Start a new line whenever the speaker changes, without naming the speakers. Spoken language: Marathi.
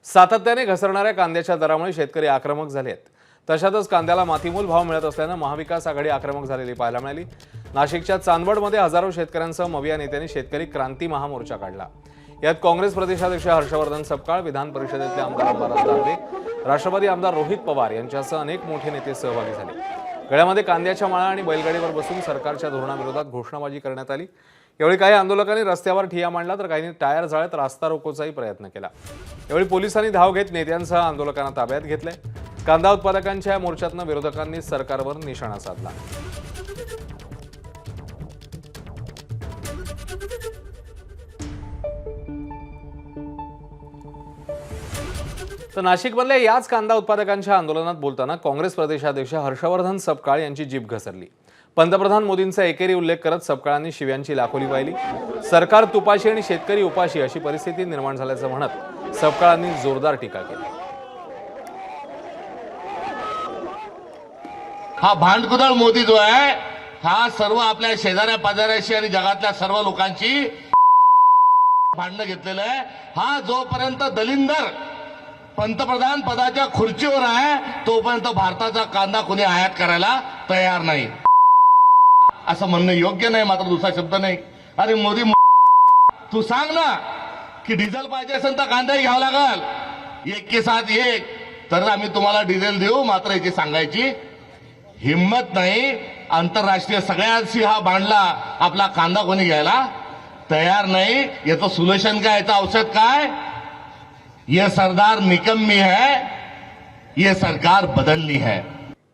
सातत्याने घसरणाऱ्या कांद्याच्या दरामुळे शेतकरी आक्रमक झाले आहेत। तशातच कांद्याला मातीमोल भाव मिळत असल्याने महाविकास आघाडी आक्रमक झालेली पाहायला मिळाली। नाशिकच्या चांदवडमध्ये हजारो शेतकऱ्यांसह मविया नेत्यांनी शेतकरी क्रांती महामोर्चा काढला। यात काँग्रेस प्रदेशाध्यक्ष हर्षवर्धन सपकाळ, विधान परिषदेतले आमदार अंबादास दानवे, राष्ट्रवादी आमदार रोहित पवार यांच्यासह अनेक मोठे नेते सहभागी झाले। गळ्यामध्ये कांद्याच्या माळा आणि बैलगाडीवर बसून सरकारच्या धोरणाविरोधात घोषणाबाजी करण्यात आली। यावेळी काही आंदोलकांनी रस्त्यावर ठिय्या मांडला तर काहींनी टायर जाळत रास्ता रोकोचाही प्रयत्न केला। यावेळी पोलिसांनी धाव घेत नेत्यांसह आंदोलकांना ताब्यात घेतले। कांदा उत्पादकांच्या या मोर्चातून विरोधकांनी सरकारवर निशाणा साधला। तर नाशिकमधल्या याच कांदा उत्पादकांच्या आंदोलनात बोलताना काँग्रेस प्रदेशाध्यक्ष हर्षवर्धन सपकाळ यांची जीभ घसरली। पंतप्रधान मोदींचा एकेरी उल्लेख करत सपकाळांनी शिव्यांची लाखोली वाहिली। सरकार तुपाशी आणि शेतकरी उपाशी अशी परिस्थिती निर्माण झाल्याचं म्हणत सपकाळांनी जोरदार टीका केली।
हा भांडकुदळ मोदी जो आहे हा सर्व आपल्या शेजाऱ्या पाजाऱ्याशी आणि जगातल्या सर्व लोकांची भांडणं घेतलेलं आहे। हा जोपर्यंत दलिंदर पंतप्रधान पदाच्या खुर्चीवर आहे तोपर्यंत भारताचा कांदा कोणी आयात करायला तयार नाही असं म्हणणं योग्य नाही। मात्र दुसरा शब्द नाही। अरे मोदी तू सांग ना की डिझेल पाहिजे असेल तर कांदाही घ्यावा लागल, एक के साथ एक, तर आम्ही तुम्हाला डिझेल देऊ। मात्र याची सांगायची हिम्मत नाही। आंतरराष्ट्रीय सगळ्यांशी हा भांडला, आपला कांदा कोणी घ्यायला तयार नाही। याचं सोल्युशन काय, याचं औषध काय? ये सरदार निकम्मी है, ये सरकार बदलनी है।